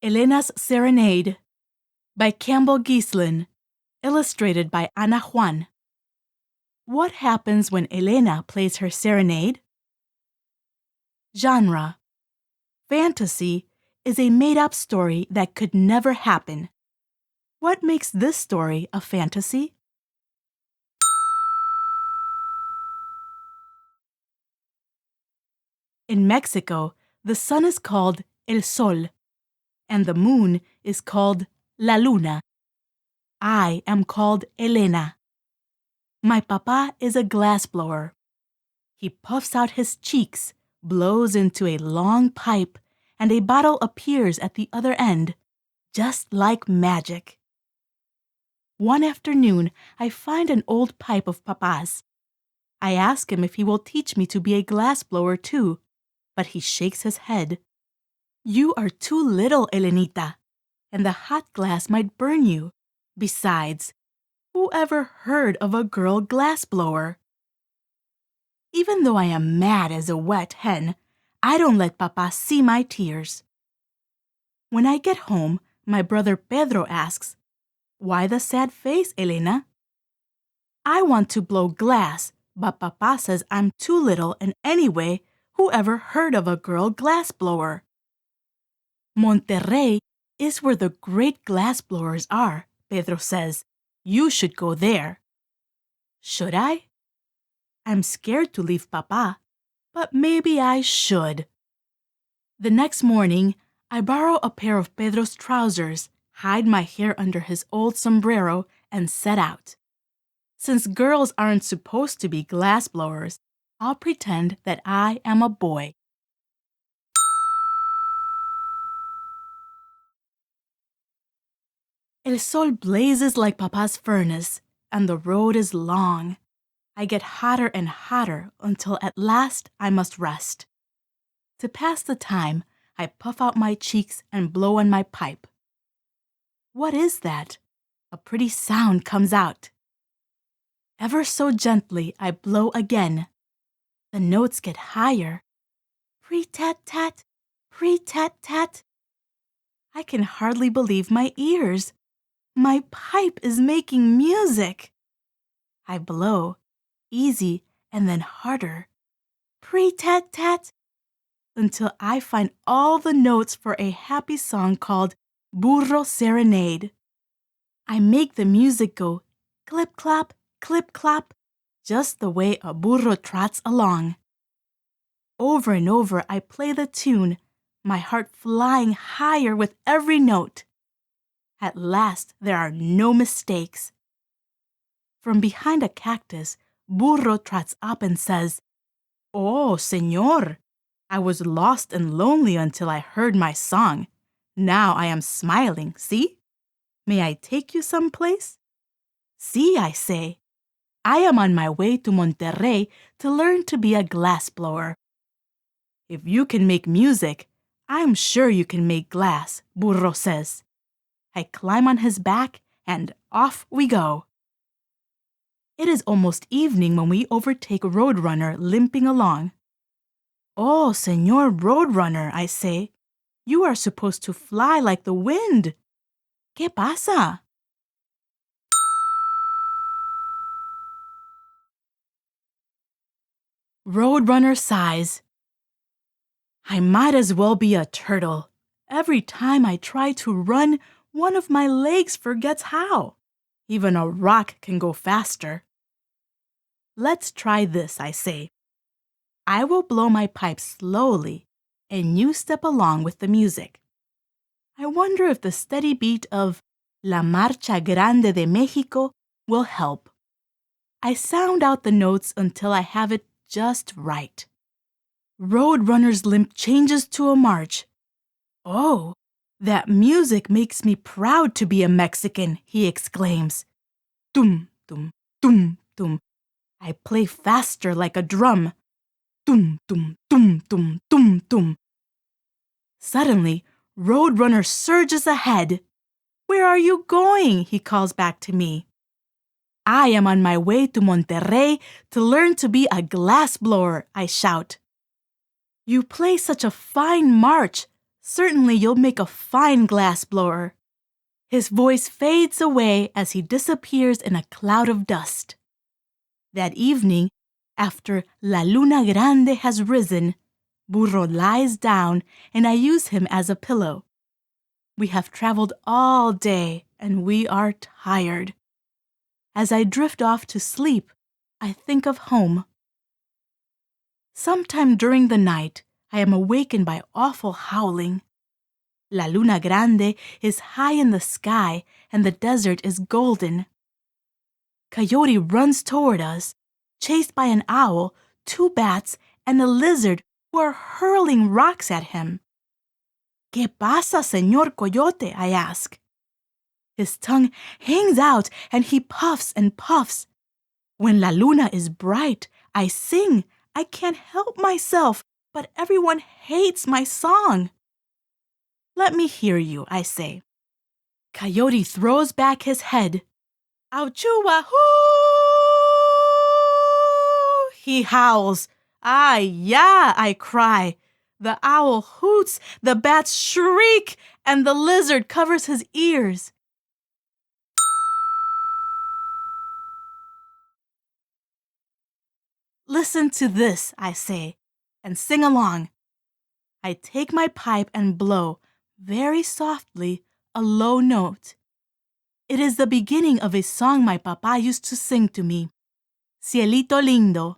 Elena's Serenade by Campbell Gieslin, illustrated by Ana Juan. What happens when Elena plays her serenade? Genre: fantasy is a made-up story that could never happen. What makes this story a fantasy? In Mexico, the sun is called El Sol, and the moon is called La Luna. I am called Elena. My papa is a glassblower. He puffs out his cheeks, blows into a long pipe, and a bottle appears at the other end, just like magic. One afternoon, I find an old pipe of papa's. I ask him if he will teach me to be a glassblower too, but he shakes his head. You are too little, Elenita, and the hot glass might burn you. Besides, who ever heard of a girl glassblower? Even though I am mad as a wet hen, I don't let Papa see my tears. When I get home, my brother Pedro asks, "Why the sad face, Elena?" I want to blow glass, but Papa says I'm too little, and anyway, who ever heard of a girl glassblower? Monterrey is where the great glassblowers are, Pedro says. You should go there. Should I? I'm scared to leave Papa, but maybe I should. The next morning, I borrow a pair of Pedro's trousers, hide my hair under his old sombrero, and set out. Since girls aren't supposed to be glassblowers, I'll pretend that I am a boy. El Sol blazes like Papa's furnace, and the road is long. I get hotter and hotter until at last I must rest. To pass the time, I puff out my cheeks and blow on my pipe. What is that? A pretty sound comes out. Ever so gently, I blow again. The notes get higher. Pre-tat-tat, pre-tat-tat. I can hardly believe my ears. My pipe is making music. I blow, easy and then harder. Pre-tat-tat, until I find all the notes for a happy song called Burro Serenade. I make the music go clip-clop, clip-clop, just the way a burro trots along. Over and over I play the tune, my heart flying higher with every note. At last there are no mistakes. From behind a cactus, Burro trots up and says, "Oh, señor, I was lost and lonely until I heard my song. Now I am smiling, see? May I take you someplace?" "See," I say. "I am on my way to Monterrey to learn to be a glassblower." "If you can make music, I'm sure you can make glass," Burro says. I climb on his back, and off we go. It is almost evening when we overtake Roadrunner limping along. "Oh, Señor Roadrunner," I say, "you are supposed to fly like the wind. ¿Qué pasa?" Roadrunner sighs. I might as well be a turtle. Every time I try to run, one of my legs forgets how. Even a rock can go faster. "Let's try this," I say. I will blow my pipe slowly, and you step along with the music. I wonder if the steady beat of La Marcha Grande de México will help. I sound out the notes until I have it just right. Roadrunner's limp changes to a march. "Oh, that music makes me proud to be a Mexican," he exclaims. Tum, tum, tum, tum. I play faster like a drum. Tum, tum, tum, tum, tum, tum. Suddenly, Roadrunner surges ahead. "Where are you going?" he calls back to me. "I am on my way to Monterrey to learn to be a glassblower," I shout. "You play such a fine march. Certainly you'll make a fine glass blower. His voice fades away as he disappears in a cloud of dust. That evening, after La Luna Grande has risen, Burro lies down and I use him as a pillow. We have traveled all day and we are tired. As I drift off to sleep, I think of home. Sometime during the night, I am awakened by awful howling. La Luna Grande is high in the sky and the desert is golden. Coyote runs toward us, chased by an owl, 2 bats, and a lizard who are hurling rocks at him. ¿Qué pasa, señor Coyote? I ask. His tongue hangs out and he puffs and puffs. When La Luna is bright, I sing. I can't help myself, but everyone hates my song. Let me hear you, I say. Coyote throws back his head. Ouchoo-wahoo! He howls. Ah-ya, I cry. The owl hoots, the bats shriek, and the lizard covers his ears. Listen to this, I say, and sing along. I take my pipe and blow, very softly, a low note. It is the beginning of a song my papa used to sing to me. Cielito lindo.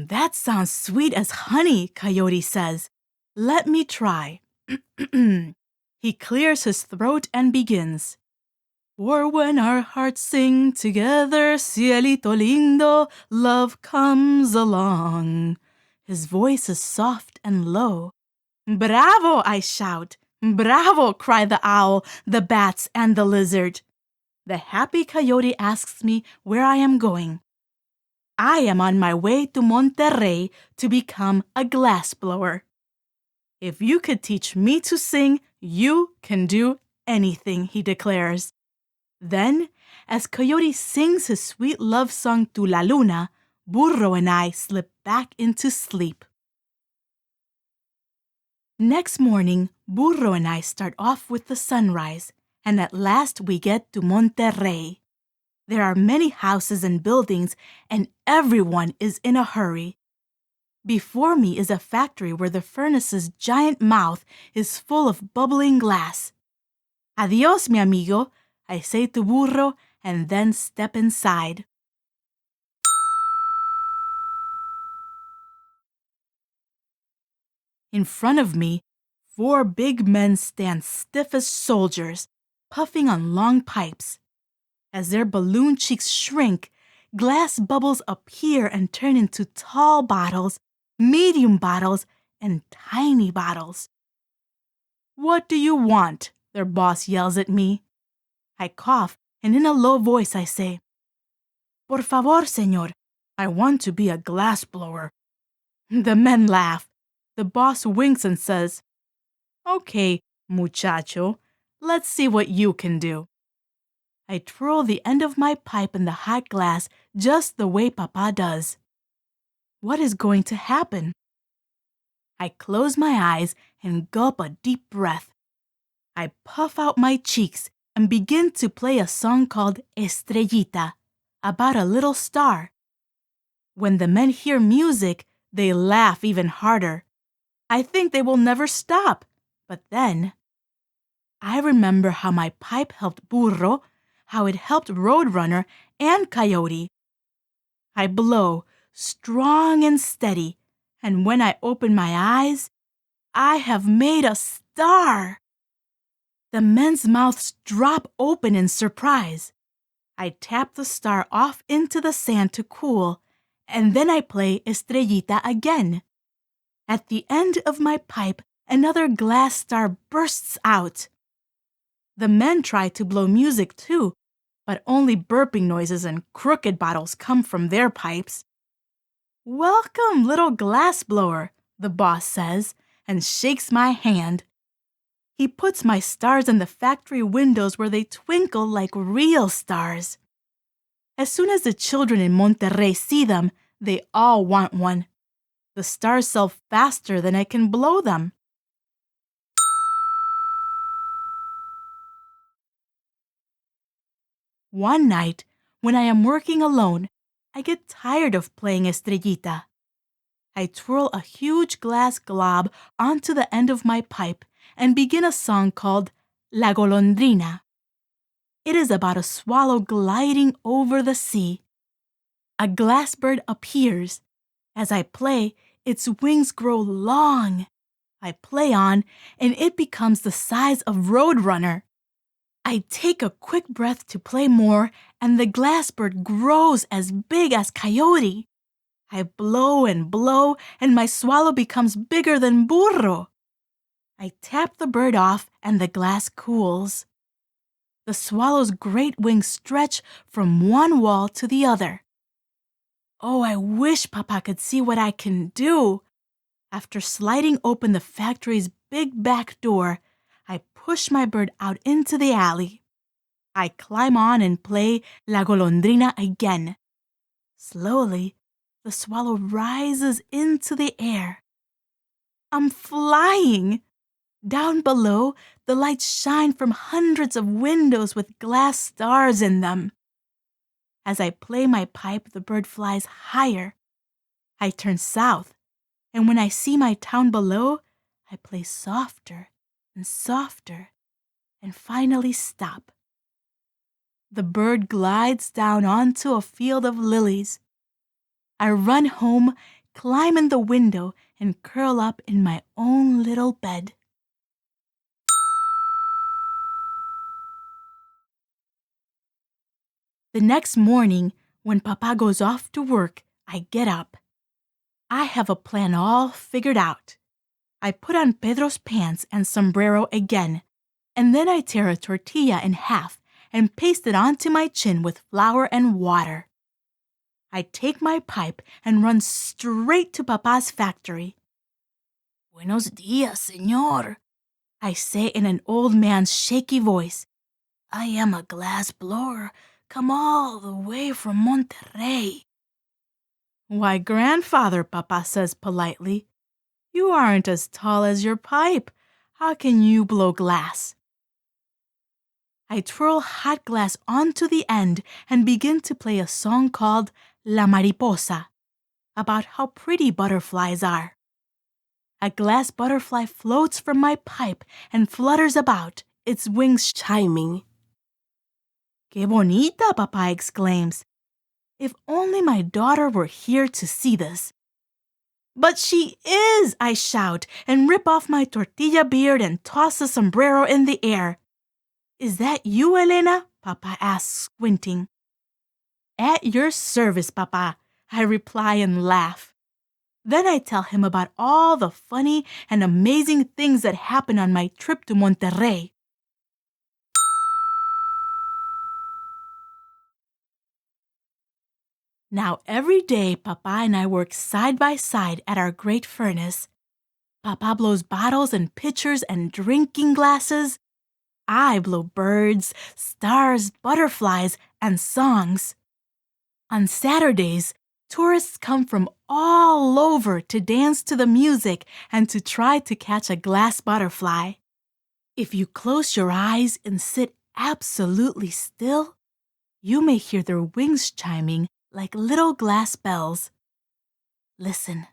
That sounds sweet as honey, Coyote says. Let me try. He clears his throat and begins. For when our hearts sing together, cielito lindo, love comes along. His voice is soft and low. Bravo, I shout. Bravo, cry the owl, the bats, and the lizard. The happy coyote asks me where I am going. I am on my way to Monterrey to become a glassblower. If you could teach me to sing, you can do anything, he declares. Then, as Coyote sings his sweet love song to La Luna, Burro and I slip back into sleep. Next morning, Burro and I start off with the sunrise, and at last we get to Monterrey. There are many houses and buildings, and everyone is in a hurry. Before me is a factory where the furnace's giant mouth is full of bubbling glass. Adios, mi amigo, I say to Burro, and then step inside. In front of me, 4 big men stand stiff as soldiers, puffing on long pipes. As their balloon cheeks shrink, glass bubbles appear and turn into tall bottles, medium bottles, and tiny bottles. What do you want? Their boss yells at me. I cough, and in a low voice I say, Por favor, señor, I want to be a glass blower. The men laugh. The boss winks and says, Okay, muchacho, let's see what you can do. I twirl the end of my pipe in the hot glass just the way Papa does. What is going to happen? I close my eyes and gulp a deep breath. I puff out my cheeks and begin to play a song called Estrellita, about a little star. When the men hear music, they laugh even harder. I think they will never stop, but then I remember how my pipe helped Burro, how it helped Roadrunner and Coyote. I blow, strong and steady, and when I open my eyes, I have made a star. The men's mouths drop open in surprise. I tap the star off into the sand to cool, and then I play Estrellita again. At the end of my pipe, another glass star bursts out. The men try to blow music too, but only burping noises and crooked bottles come from their pipes. Welcome, little glass blower, the boss says, and shakes my hand. He puts my stars in the factory windows where they twinkle like real stars. As soon as the children in Monterrey see them, they all want one. The stars sell faster than I can blow them. One night, when I am working alone, I get tired of playing Estrellita. I twirl a huge glass glob onto the end of my pipe and begin a song called La Golondrina. It is about a swallow gliding over the sea. A glass bird appears. As I play, its wings grow long. I play on, and it becomes the size of Roadrunner. I take a quick breath to play more, and the glass bird grows as big as Coyote. I blow, and my swallow becomes bigger than Burro. I tap the bird off, and the glass cools. The swallow's great wings stretch from one wall to the other. Oh, I wish Papa could see what I can do. After sliding open the factory's big back door, I push my bird out into the alley. I climb on and play La Golondrina again. Slowly, the swallow rises into the air. I'm flying! Down below, the lights shine from hundreds of windows with glass stars in them. As I play my pipe, the bird flies higher. I turn south, and when I see my town below, I play softer and softer, and finally stop. The bird glides down onto a field of lilies. I run home, climb in the window, and curl up in my own little bed. The next morning, when Papa goes off to work, I get up. I have a plan all figured out. I put on Pedro's pants and sombrero again, and then I tear a tortilla in half and paste it onto my chin with flour and water. I take my pipe and run straight to Papa's factory. Buenos dias, señor, I say in an old man's shaky voice. I am a glass blower, come all the way from Monterrey. Why, grandfather, Papa says politely, you aren't as tall as your pipe. How can you blow glass? I twirl hot glass onto the end and begin to play a song called La Mariposa, about how pretty butterflies are. A glass butterfly floats from my pipe and flutters about, its wings chiming. Que bonita, Papa exclaims. If only my daughter were here to see this. But she is, I shout, and rip off my tortilla beard and toss the sombrero in the air. Is that you, Elena? Papa asks, squinting. At your service, Papa, I reply and laugh. Then I tell him about all the funny and amazing things that happened on my trip to Monterrey. Now every day, Papa and I work side by side at our great furnace. Papa blows bottles and pitchers and drinking glasses. I blow birds, stars, butterflies, and songs. On Saturdays, tourists come from all over to dance to the music and to try to catch a glass butterfly. If you close your eyes and sit absolutely still, you may hear their wings chiming like little glass bells. Listen.